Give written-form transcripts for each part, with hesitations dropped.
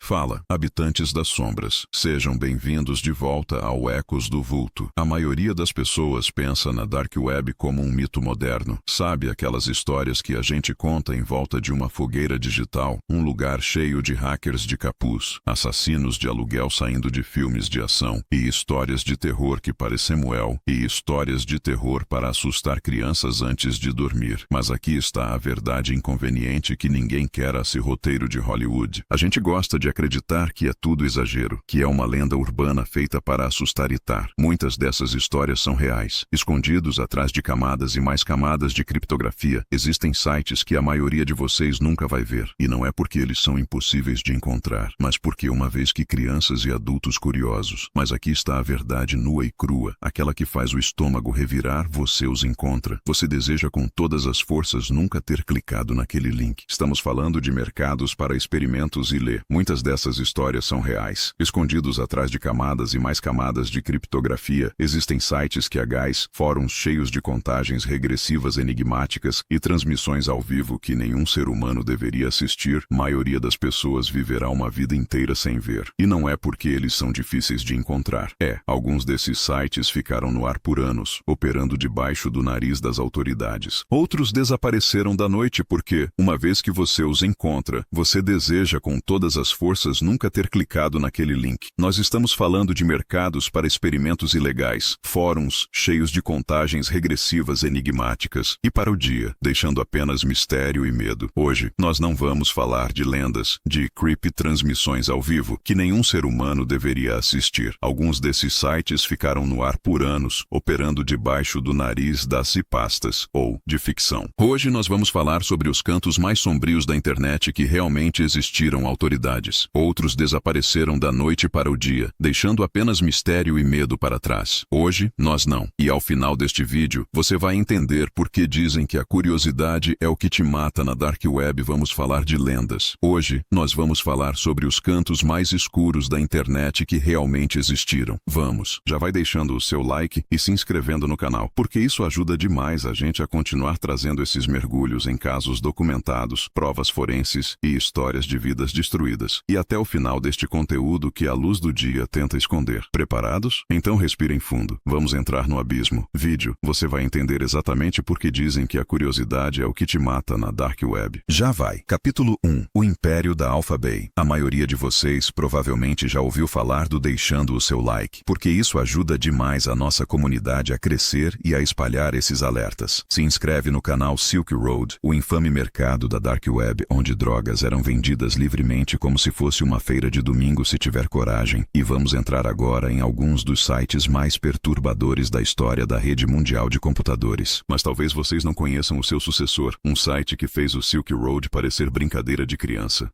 Fala, habitantes das sombras. Sejam bem-vindos de volta ao Ecos do Vulto. A maioria das pessoas pensa na Dark Web como um mito moderno. Sabe aquelas histórias que a gente conta em volta de uma fogueira digital? Um lugar cheio de hackers de capuz, assassinos de aluguel saindo de filmes de ação, e histórias de terror que parecem Samuel, e histórias de terror para assustar crianças antes de dormir. Mas aqui está a verdade inconveniente que ninguém quer esse roteiro de Hollywood. A gente gosta de acreditar que é tudo exagero, que é uma lenda urbana feita para assustar e tar. Muitas dessas histórias são reais. Escondidos atrás de camadas e mais camadas de criptografia, existem sites que a maioria de vocês nunca vai ver. E não é porque eles são impossíveis de encontrar, mas porque uma vez que crianças e adultos curiosos. Mas aqui está a verdade nua e crua, aquela que faz o estômago revirar, você os encontra. Você deseja com todas as forças nunca ter clicado naquele link. Estamos falando de mercados para experimentos e ler. Muitas dessas histórias são reais. Escondidos atrás de camadas e mais camadas de criptografia, existem sites que hagais, fóruns cheios de contagens regressivas enigmáticas e transmissões ao vivo que nenhum ser humano deveria assistir. A maioria das pessoas viverá uma vida inteira sem ver. E não é porque eles são difíceis de encontrar. Alguns desses sites ficaram no ar por anos, operando debaixo do nariz das autoridades. Outros desapareceram da noite porque, uma vez que você os encontra, você deseja com todas as forças nunca ter clicado naquele link. Nós estamos falando de mercados para experimentos ilegais, fóruns cheios de contagens regressivas enigmáticas, e para o dia, deixando apenas mistério e medo. Hoje, nós não vamos falar de lendas, de creepy transmissões ao vivo, que nenhum ser humano deveria assistir. Alguns desses sites ficaram no ar por anos, operando debaixo do nariz das cipastas, ou de ficção. Hoje nós vamos falar sobre os cantos mais sombrios da internet que realmente existiram autoridades. Outros desapareceram da noite para o dia, deixando apenas mistério e medo para trás. Hoje, nós não. E ao final deste vídeo, você vai entender por que dizem que a curiosidade é o que te mata na Dark Web. Vamos falar de lendas. Hoje, nós vamos falar sobre os cantos mais escuros da internet que realmente existiram. Vamos, já vai deixando o seu like e se inscrevendo no canal, porque isso ajuda demais a gente a continuar trazendo esses mergulhos em casos documentados, provas forenses e histórias de vidas destruídas. E até o final deste conteúdo que a luz do dia tenta esconder. Preparados? Então respirem fundo. Vamos entrar no abismo. Vídeo, você vai entender exatamente por que dizem que a curiosidade é o que te mata na Dark Web. Já vai. Capítulo 1. O Império da Alpha Bay. A maioria de vocês provavelmente já ouviu falar do deixando o seu like, porque isso ajuda demais a nossa comunidade a crescer e a espalhar esses alertas. Se inscreve no canal Silk Road, o infame mercado da Dark Web, onde drogas eram vendidas livremente como se fosse uma feira de domingo se tiver coragem. E vamos entrar agora em alguns dos sites mais perturbadores da história da rede mundial de computadores. Mas talvez vocês não conheçam o seu sucessor, um site que fez o Silk Road parecer brincadeira de criança.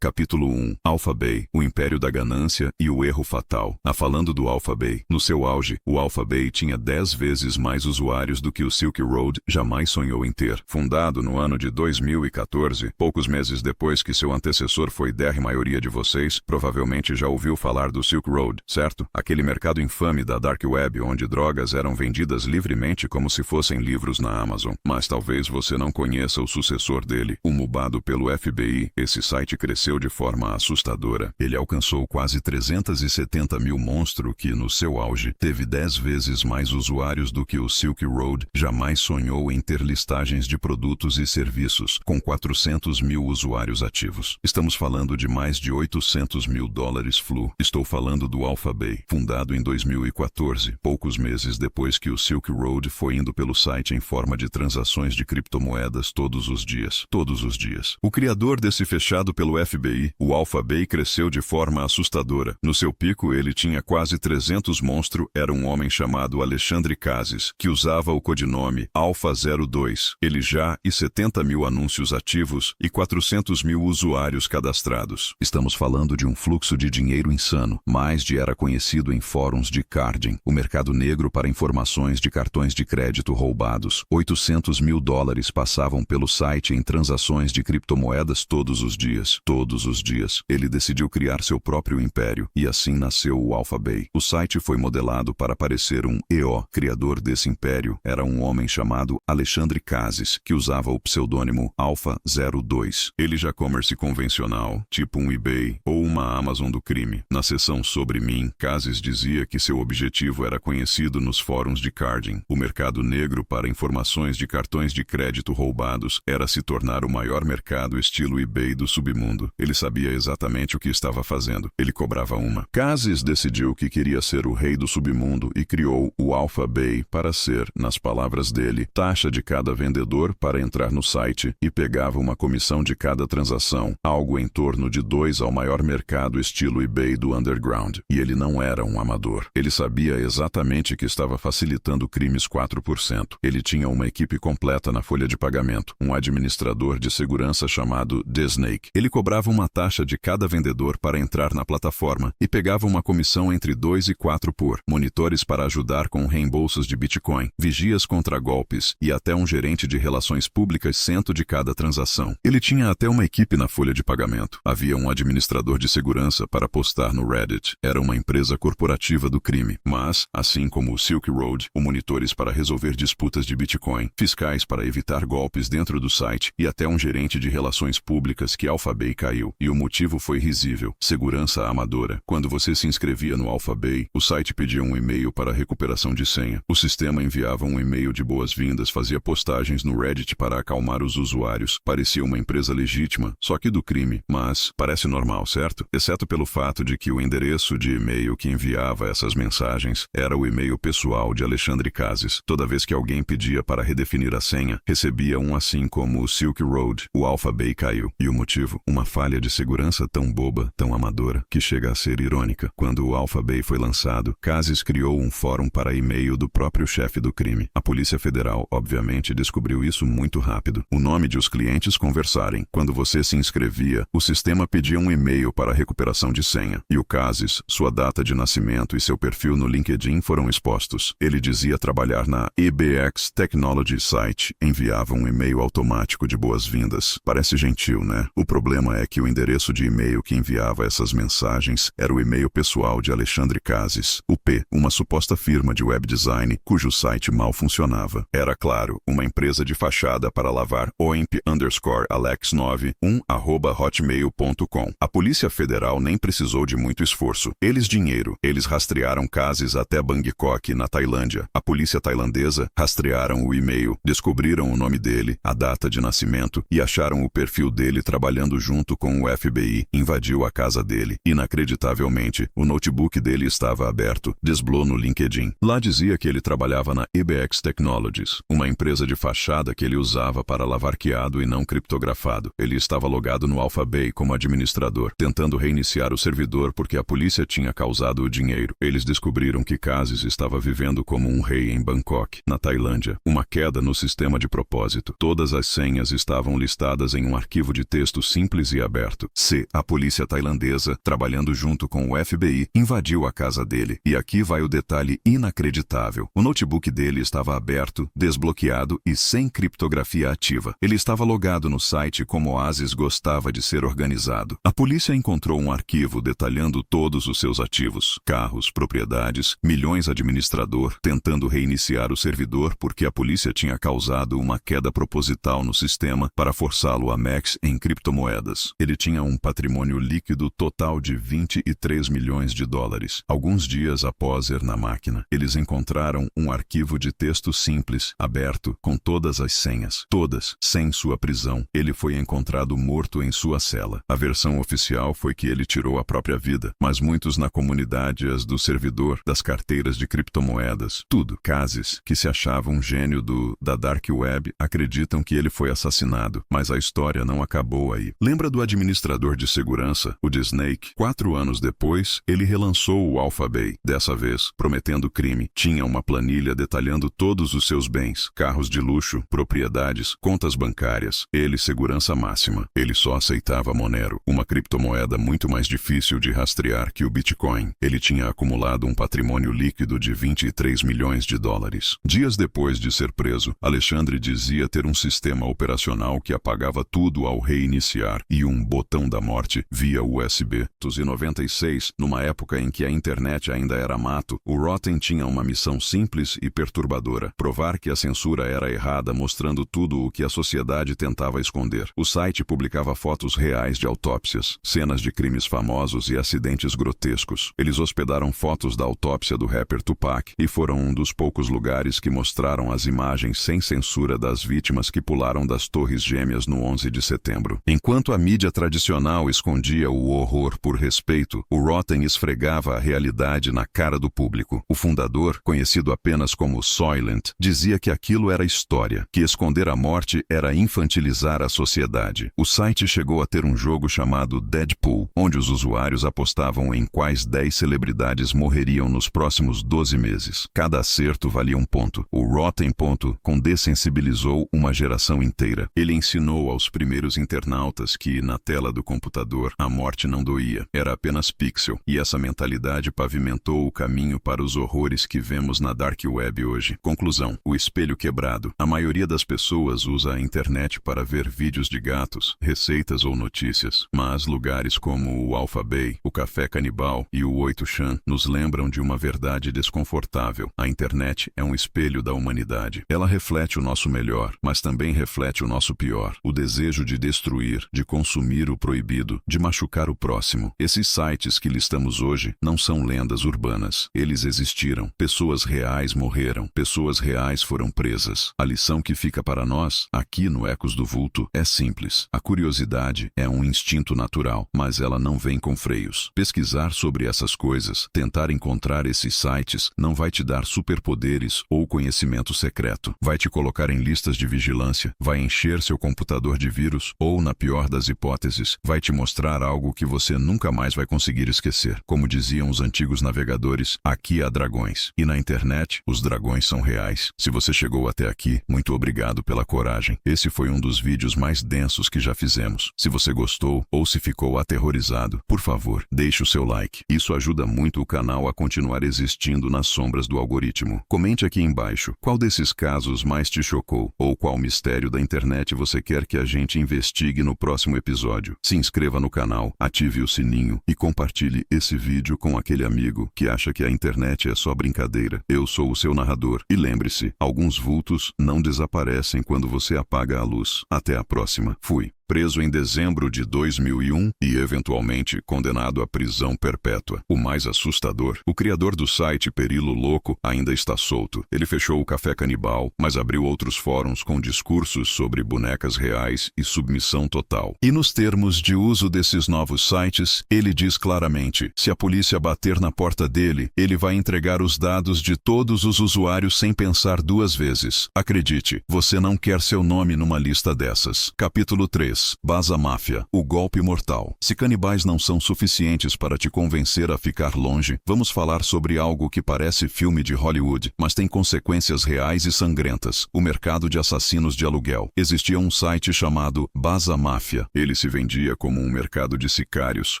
Capítulo 1. Alpha Bay, o Império da Ganância e o Erro Fatal. Falando do Alpha Bay, no seu auge, o Alpha Bay tinha 10 vezes mais usuários do que o Silk Road jamais sonhou em ter. Fundado no ano de 2014, poucos meses depois que seu antecessor foi DR, a maioria de vocês provavelmente já ouviu falar do Silk Road, certo? Aquele mercado infame da Dark Web onde drogas eram vendidas livremente como se fossem livros na Amazon. Mas talvez você não conheça o sucessor dele, o mubado pelo FBI. Esse site cresceu de forma assustadora. Ele alcançou quase 370 mil monstro que, no seu auge, teve 10 vezes mais usuários do que o Silk Road jamais sonhou em ter listagens de produtos e serviços, com 400 mil usuários ativos. Estamos falando de mais de 800 mil dólares flu. Estou falando do Alpha Bay, fundado em 2014, poucos meses depois que o Silk Road foi indo pelo site em forma de transações de criptomoedas todos os dias. Todos os dias. O criador desse fechado pelo FBI, o Alpha Bay, cresceu de forma assustadora. No seu pico, ele tinha quase 300 monstro. Era um homem chamado Alexandre Cassis, que usava o codinome Alpha 02. Ele já e 70 mil anúncios ativos e 400 mil usuários cadastrados. Estamos falando de um fluxo de dinheiro insano. Mais de era conhecido em fóruns de carding, o mercado negro para informações de cartões de crédito roubados. 800 mil dólares passavam pelo site em transações de criptomoedas todos os dias. Todos os dias. Ele decidiu criar seu próprio império, e assim nasceu o Alpha Bay. O site foi modelado para parecer um EO. Criador desse império era um homem chamado Alexandre Cassis, que usava o pseudônimo Alpha 02. Ele já commerce convencional, tipo um um eBay ou uma Amazon do crime. Na seção sobre mim, Cassis dizia que seu objetivo era conhecido nos fóruns de carding. O mercado negro para informações de cartões de crédito roubados era se tornar o maior mercado estilo eBay do submundo. Ele sabia exatamente o que estava fazendo. Ele cobrava uma. Cassis decidiu que queria ser o rei do submundo e criou o Alpha Bay para ser, nas palavras dele, taxa de cada vendedor para entrar no site e pegava uma comissão de cada transação, algo em torno de 2 ao maior mercado estilo eBay do underground. E ele não era um amador. Ele sabia exatamente que estava facilitando crimes 4%. Ele tinha uma equipe completa na folha de pagamento, um administrador de segurança chamado The Snake. Ele cobrava uma taxa de cada vendedor para entrar na plataforma e pegava uma comissão entre 2 e 4 por monitores para ajudar com reembolsos de Bitcoin, vigias contra golpes e até um gerente de relações públicas cento de cada transação. Ele tinha até uma equipe na folha de pagamento. Havia um administrador de segurança para postar no Reddit. Era uma empresa corporativa do crime, mas, assim como o Silk Road, o monitores para resolver disputas de Bitcoin, fiscais para evitar golpes dentro do site e até um gerente de relações públicas que Alpha Bay caiu. E o motivo foi risível: segurança amadora. Quando você se inscrevia no Alpha Bay, o site pedia um e-mail para recuperação de senha. O sistema enviava um e-mail de boas-vindas, fazia postagens no Reddit para acalmar os usuários. Parecia uma empresa legítima, só que do crime, mas parece normal, certo? Exceto pelo fato de que o endereço de e-mail que enviava essas mensagens era o e-mail pessoal de Alexandre Cassis. Toda vez que alguém pedia para redefinir a senha, recebia um assim como o Silk Road. O Alpha Bay caiu. E o motivo? Uma falha de segurança tão boba, tão amadora, que chega a ser irônica. Quando o Alpha Bay foi lançado, Cassis criou um fórum para e-mail do próprio chefe do crime. A Polícia Federal, obviamente, descobriu isso muito rápido. O nome de os clientes conversarem. Quando você se inscrevia, o sistema pedia um e-mail para recuperação de senha. E o Cassis, sua data de nascimento e seu perfil no LinkedIn foram expostos. Ele dizia trabalhar na EBX Technology Site. Enviava um e-mail automático de boas-vindas. Parece gentil, né? O problema é que o endereço de e-mail que enviava essas mensagens era o e-mail pessoal de Alexandre Cassis, o P, uma suposta firma de web design cujo site mal funcionava. Era, claro, uma empresa de fachada para lavar oimp_alex91@hotmail.com. A Polícia Federal nem precisou de muito esforço. Eles rastrearam Cassis até Bangkok, na Tailândia. A polícia tailandesa rastrearam o e-mail, descobriram o nome dele, a data de nascimento e acharam o perfil dele trabalhando junto com o FBI. Invadiu a casa dele. Inacreditavelmente, o notebook dele estava aberto. Desblou no LinkedIn. Lá dizia que ele trabalhava na EBX Technologies, uma empresa de fachada que ele usava para lavarqueado e não criptografado. Ele estava logado no Alpha Bay como administrador, tentando reiniciar o servidor porque a polícia tinha causado o dinheiro. Eles descobriram que Cassis estava vivendo como um rei em Bangkok, na Tailândia. Uma queda no sistema de propósito. Todas as senhas estavam listadas em um arquivo de texto simples e aberto. A polícia tailandesa, trabalhando junto com o FBI, invadiu a casa dele. E aqui vai o detalhe inacreditável. O notebook dele estava aberto, desbloqueado e sem criptografia ativa. Ele estava logado no site como Oasis gostava de ser organizado. A polícia encontrou um arquivo detalhando todos os seus ativos, carros, propriedades, milhões administrador, tentando reiniciar o servidor porque a polícia tinha causado uma queda proposital no sistema para forçá-lo a max em criptomoedas. Ele tinha um patrimônio líquido total de 23 milhões de dólares. Alguns dias após ir na máquina, eles encontraram um arquivo de texto simples, aberto, com todas as senhas. Todas, sem sua prisão. Ele foi encontrado morto em sua cela. A versão oficial foi que ele tirou a própria vida, mas muitos na comunidade as do servidor, das carteiras de criptomoedas, tudo. Cassis, que se achava um gênio da Dark Web, acreditam que ele foi assassinado, mas a história não acabou aí. Lembra do administrador de segurança, o The Snake? 4 anos depois, ele relançou o Alpha Bay, dessa vez prometendo crime. Tinha uma planilha detalhando todos os seus bens, carros de luxo, propriedades, contas bancárias. Ele segurança máxima. Ele só aceitava Monero, uma criptomoeda muito mais difícil de rastrear que o Bitcoin. Ele tinha acumulado um patrimônio líquido de 23 milhões de dólares. Dias depois de ser preso, Alexandre dizia ter um sistema operacional que apagava tudo ao reiniciar e um botão da morte via USB. Em 96, numa época em que a internet ainda era mato, o Rotten tinha uma missão simples e perturbadora: provar que a censura era errada, mostrando tudo o que a sociedade tentava esconder. O site publicava fotos reais de autópsias autópsias, cenas de crimes famosos e acidentes grotescos. Eles hospedaram fotos da autópsia do rapper Tupac e foram um dos poucos lugares que mostraram as imagens sem censura das vítimas que pularam das Torres Gêmeas no 11 de setembro. Enquanto a mídia tradicional escondia o horror por respeito, o Rotten esfregava a realidade na cara do público. O fundador, conhecido apenas como Soylent, dizia que aquilo era história, que esconder a morte era infantilizar a sociedade. O site chegou a ter um jogo chamado Deadpool, onde os usuários apostavam em quais 10 celebridades morreriam nos próximos 12 meses. Cada acerto valia um ponto. O Rotten.com dessensibilizou uma geração inteira. Ele ensinou aos primeiros internautas que, na tela do computador, a morte não doía, era apenas pixel, e essa mentalidade pavimentou o caminho para os horrores que vemos na Dark Web hoje. Conclusão: o espelho quebrado. A maioria das pessoas usa a internet para ver vídeos de gatos, receitas ou notícias, mas lugares como o Alphabay, o Café Canibal e o 8chan nos lembram de uma verdade desconfortável. A internet é um espelho da humanidade. Ela reflete o nosso melhor, mas também reflete o nosso pior. O desejo de destruir, de consumir o proibido, de machucar o próximo. Esses sites que listamos hoje não são lendas urbanas. Eles existiram. Pessoas reais morreram. Pessoas reais foram presas. A lição que fica para nós, aqui no Ecos do Vulto, é simples. A curiosidade é um instinto natural, mas ela não vem com freios. Pesquisar sobre essas coisas, tentar encontrar esses sites, não vai te dar superpoderes ou conhecimento secreto. Vai te colocar em listas de vigilância, vai encher seu computador de vírus ou, na pior das hipóteses, vai te mostrar algo que você nunca mais vai conseguir esquecer. Como diziam os antigos navegadores, aqui há dragões. E na internet, os dragões são reais. Se você chegou até aqui, muito obrigado pela coragem. Esse foi um dos vídeos mais densos que já fizemos. Se você gostou ou se ficou aterrorizado, por favor, deixe o seu like. Isso ajuda muito o canal a continuar existindo nas sombras do algoritmo. Comente aqui embaixo qual desses casos mais te chocou ou qual mistério da internet você quer que a gente investigue no próximo episódio. Se inscreva no canal, ative o sininho e compartilhe esse vídeo com aquele amigo que acha que a internet é só brincadeira. Eu sou o seu narrador e lembre-se, alguns vultos não desaparecem quando você apaga a luz. Até a próxima. Fui. Preso em dezembro de 2001 e eventualmente condenado à prisão perpétua. O mais assustador, o criador do site Perilo Louco ainda está solto. Ele fechou o Café Canibal, mas abriu outros fóruns com discursos sobre bonecas reais e submissão total. E nos termos de uso desses novos sites, ele diz claramente: se a polícia bater na porta dele, ele vai entregar os dados de todos os usuários sem pensar duas vezes. Acredite, você não quer seu nome numa lista dessas. Capítulo 3. Baza Máfia, o golpe mortal. Se canibais não são suficientes para te convencer a ficar longe, vamos falar sobre algo que parece filme de Hollywood, mas tem consequências reais e sangrentas. O mercado de assassinos de aluguel. Existia um site chamado Baza Máfia. Ele se vendia como um mercado de sicários,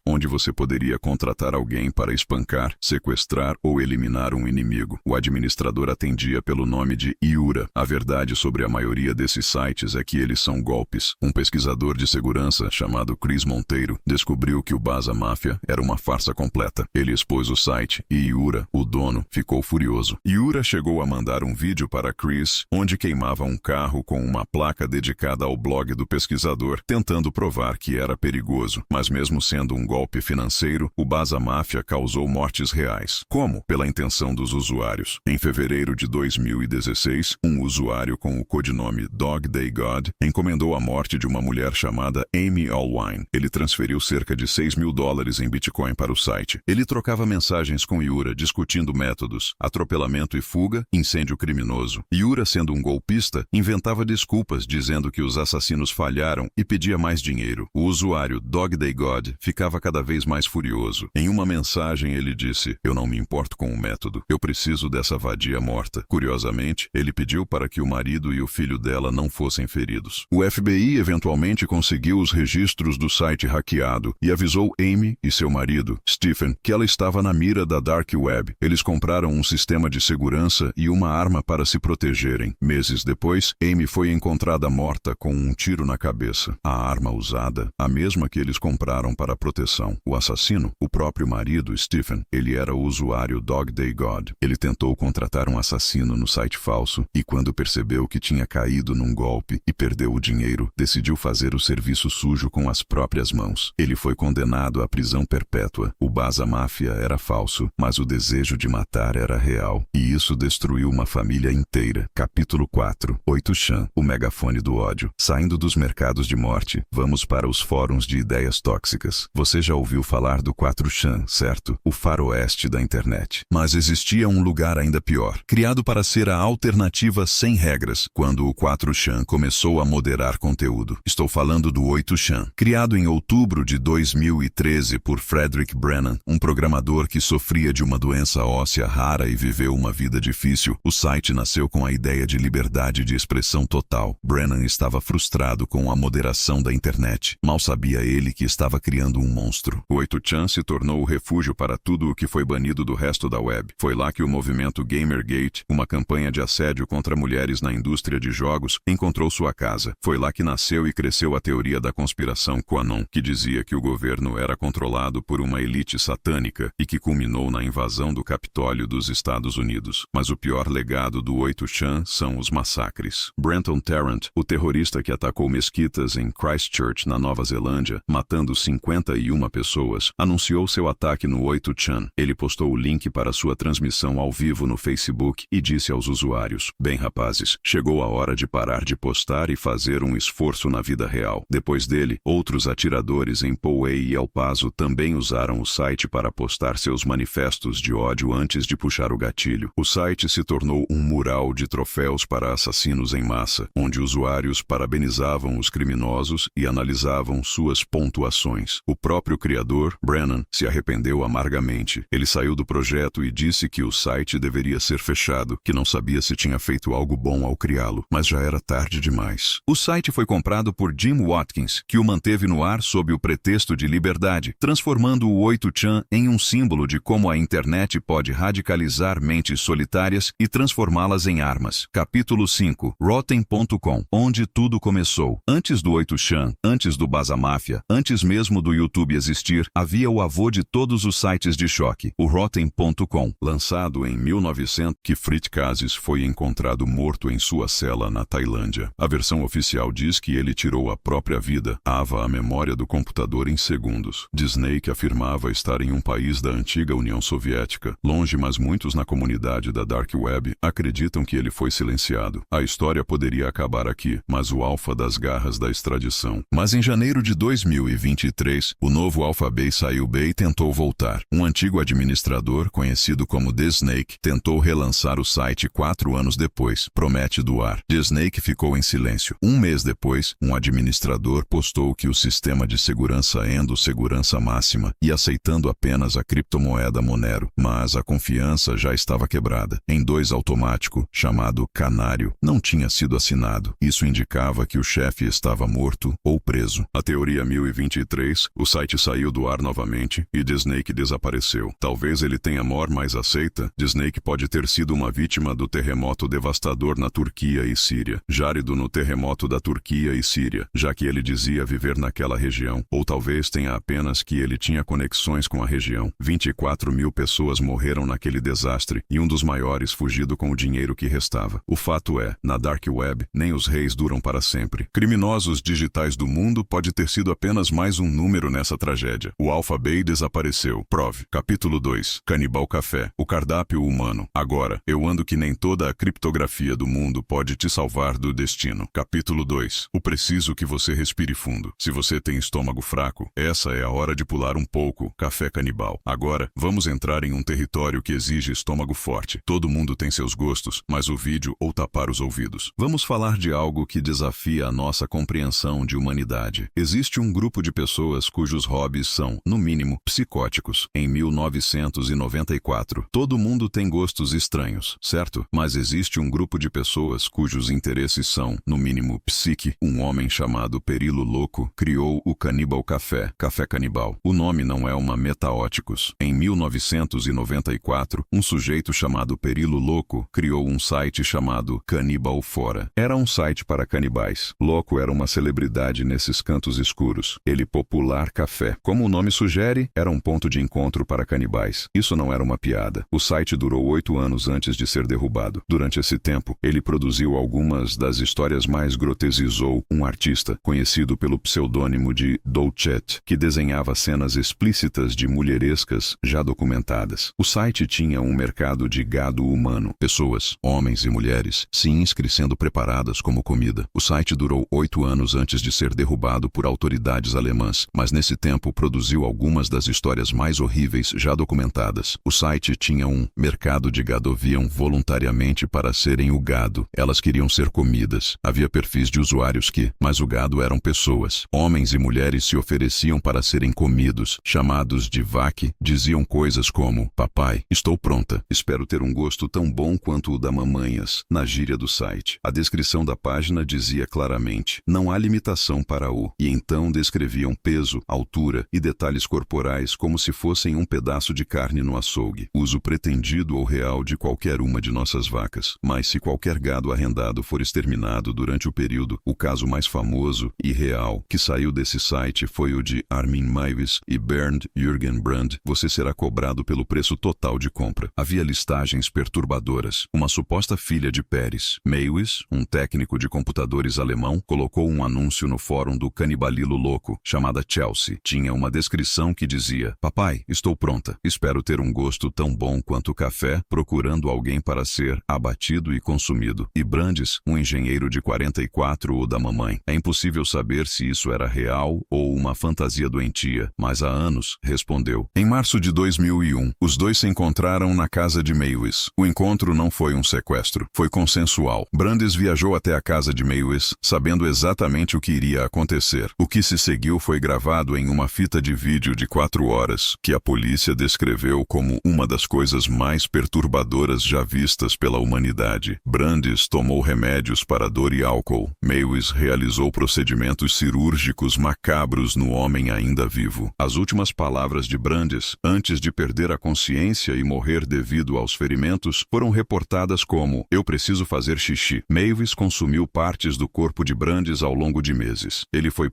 onde você poderia contratar alguém para espancar, sequestrar ou eliminar um inimigo. O administrador atendia pelo nome de Iura. A verdade sobre a maioria desses sites é que eles são golpes. Um pesquisador de segurança chamado Chris Monteiro descobriu que o Baza Máfia era uma farsa completa. Ele expôs o site e Iura, o dono, ficou furioso. Iura chegou a mandar um vídeo para Chris, onde queimava um carro com uma placa dedicada ao blog do pesquisador, tentando provar que era perigoso. Mas mesmo sendo um golpe financeiro, o Baza Máfia causou mortes reais. Como? Pela intenção dos usuários. Em fevereiro de 2016, um usuário com o codinome Dog Day God encomendou a morte de uma mulher chamada Amy Allwine. Ele transferiu cerca de $6 mil em Bitcoin para o site. Ele trocava mensagens com Iura, discutindo métodos, atropelamento e fuga, incêndio criminoso. Iura, sendo um golpista, inventava desculpas, dizendo que os assassinos falharam e pedia mais dinheiro. O usuário Dog Day God ficava cada vez mais furioso. Em uma mensagem ele disse: "Eu não me importo com o método. Eu preciso dessa vadia morta." Curiosamente, ele pediu para que o marido e o filho dela não fossem feridos. O FBI eventualmente conseguiu os registros do site hackeado e avisou Amy e seu marido, Stephen, que ela estava na mira da Dark Web. Eles compraram um sistema de segurança e uma arma para se protegerem. Meses depois, Amy foi encontrada morta com um tiro na cabeça. A arma usada, a mesma que eles compraram para a proteção. O assassino, o próprio marido, Stephen, ele era o usuário Dog Day God. Ele tentou contratar um assassino no site falso e, quando percebeu que tinha caído num golpe e perdeu o dinheiro, decidiu fazer fazer o serviço sujo com as próprias mãos. Ele foi condenado à prisão perpétua. O Basa Máfia era falso, mas o desejo de matar era real. E isso destruiu uma família inteira. Capítulo 4. 8chan, o megafone do ódio. Saindo dos mercados de morte, vamos para os fóruns de ideias tóxicas. Você já ouviu falar do 4chan, certo? O faroeste da internet. Mas existia um lugar ainda pior, criado para ser a alternativa sem regras, quando o 4chan começou a moderar conteúdo. Estou falando do 8chan. Criado em outubro de 2013 por Frederick Brennan, um programador que sofria de uma doença óssea rara e viveu uma vida difícil, o site nasceu com a ideia de liberdade de expressão total. Brennan estava frustrado com a moderação da internet. Mal sabia ele que estava criando um monstro. O 8chan se tornou o refúgio para tudo o que foi banido do resto da web. Foi lá que o movimento Gamergate, uma campanha de assédio contra mulheres na indústria de jogos, encontrou sua casa. Foi lá que nasceu e cresceu a teoria da conspiração QAnon, que dizia que o governo era controlado por uma elite satânica e que culminou na invasão do Capitólio dos Estados Unidos. Mas o pior legado do 8chan são os massacres. Brenton Tarrant, o terrorista que atacou mesquitas em Christchurch, na Nova Zelândia, matando 51 pessoas, anunciou seu ataque no 8chan. Ele postou o link para sua transmissão ao vivo no Facebook e disse aos usuários: "Bem, rapazes, chegou a hora de parar de postar e fazer um esforço na vida real." Depois dele, outros atiradores em Poway e El Paso também usaram o site para postar seus manifestos de ódio antes de puxar o gatilho. O site se tornou um mural de troféus para assassinos em massa, onde usuários parabenizavam os criminosos e analisavam suas pontuações. O próprio criador, Brennan, se arrependeu amargamente. Ele saiu do projeto e disse que o site deveria ser fechado, que não sabia se tinha feito algo bom ao criá-lo, mas já era tarde demais. O site foi comprado por Jim Watkins, que o manteve no ar sob o pretexto de liberdade, transformando o 8chan em um símbolo de como a internet pode radicalizar mentes solitárias e transformá-las em armas. Capítulo 5. Rotten.com, onde tudo começou. Antes do 8chan, antes do Basa Máfia, antes mesmo do YouTube existir, havia o avô de todos os sites de choque, o Rotten.com, lançado em 1900, que Fritz Cases foi encontrado morto em sua cela na Tailândia. A versão oficial diz que ele tirou a própria vida, ava a memória do computador em segundos. Disney que afirmava estar em um país da antiga União Soviética, longe, mas muitos na comunidade da Dark Web acreditam que ele foi silenciado. A história poderia acabar aqui, mas o alfa das garras da extradição. Mas em janeiro de 2023, o novo Alphabay saiu bem e tentou voltar. Um antigo administrador, conhecido como The Snake, tentou relançar o site 4 anos depois. Promete doar. The Snake ficou em silêncio. Um mês depois, um administrador postou que o sistema de segurança Endo segurança máxima e aceitando apenas a criptomoeda Monero, mas a confiança já estava quebrada. Em 2 automático, chamado Canário, não tinha sido assinado. Isso indicava que o chefe estava morto ou preso. A teoria 1023, o site saiu do ar novamente e The Snake desapareceu. Talvez ele tenha mor mais aceita. The Snake pode ter sido uma vítima do terremoto devastador na Turquia e Síria. Járido no terremoto da Turquia e Síria, já que ele dizia viver naquela região. Ou talvez tenha apenas que ele tinha conexões com a região. 24.000 pessoas morreram naquele desastre e um dos maiores fugido com o dinheiro que restava. O fato é, na Dark Web, nem os reis duram para sempre. Criminosos digitais do mundo pode ter sido apenas mais um número nessa tragédia. O Alphabay desapareceu. Prove. Capítulo 2. Canibal Café. O cardápio humano. Agora, eu ando que nem toda a criptografia do mundo pode te salvar do destino. Capítulo 2. O preciso que você respire fundo. Se você tem estômago fraco, essa é a hora de pular um pouco. Café Canibal. Agora, vamos entrar em um território que exige estômago forte. Todo mundo tem seus gostos, mas o vídeo ou tapar os ouvidos. Vamos falar de algo que desafia a nossa compreensão de humanidade. Existe um grupo de pessoas cujos hobbies são, no mínimo, psicóticos. Em 1994, todo mundo tem gostos estranhos, certo? Mas existe um grupo de pessoas cujos interesses são, no mínimo, psique. Um homem chamado Perilo Louco criou o Canibal Café, Café Canibal. O nome não é uma metaóticos. Em 1994, um sujeito chamado Perilo Louco criou um site chamado Canibal Fora. Era um site para canibais. Louco era uma celebridade nesses cantos escuros. Ele popular café. Como o nome sugere, era um ponto de encontro para canibais. Isso não era uma piada. O site durou 8 anos antes de ser derrubado. Durante esse tempo, ele produziu algumas das histórias mais grotesizou um artista artista, conhecido pelo pseudônimo de Douchet, que desenhava cenas explícitas de mulherescas já documentadas. O site tinha um mercado de gado humano, pessoas, homens e mulheres, cinscri sendo preparadas como comida. O site durou 8 anos antes de ser derrubado por autoridades alemãs, mas nesse tempo produziu algumas das histórias mais horríveis já documentadas. O site tinha um mercado de gado, viam voluntariamente para serem o gado. Elas queriam ser comidas. Havia perfis de usuários mas o gado eram pessoas. Homens e mulheres se ofereciam para serem comidos. Chamados de vaque, diziam coisas como: papai, estou pronta. Espero ter um gosto tão bom quanto o da mamanhas, na gíria do site. A descrição da página dizia claramente: não há limitação para o. E então descreviam peso, altura e detalhes corporais como se fossem um pedaço de carne no açougue. Uso pretendido ou real de qualquer uma de nossas vacas. Mas se qualquer gado arrendado for exterminado durante o período, o caso mais famoso e real que saiu desse site foi o de Armin Meiwes e Bernd Jürgen Brand. Você será cobrado pelo preço total de compra. Havia listagens perturbadoras. Uma suposta filha de Pérez. Meiwes, um técnico de computadores alemão, colocou um anúncio no fórum do Canibalilo Louco, chamada Chelsea. Tinha uma descrição que dizia: papai, estou pronta. Espero ter um gosto tão bom quanto o café, procurando alguém para ser abatido e consumido. E Brandes, um engenheiro de 44 ou da mamãe. É impossível saber se isso era real ou uma fantasia doentia, mas há anos, respondeu. Em março de 2001, os dois se encontraram na casa de Meiwes. O encontro não foi um sequestro, foi consensual. Brandes viajou até a casa de Meiwes, sabendo exatamente o que iria acontecer. O que se seguiu foi gravado em uma fita de vídeo de 4 horas, que a polícia descreveu como uma das coisas mais perturbadoras já vistas pela humanidade. Brandes tomou remédios para dor e álcool. Meiwes realizou procedimentos cirúrgicos macabros no homem ainda vivo. As últimas palavras de Brandes, antes de perder a consciência e morrer devido aos ferimentos, foram reportadas como: eu preciso fazer xixi. Meiwes consumiu partes do corpo de Brandes ao longo de meses. Ele foi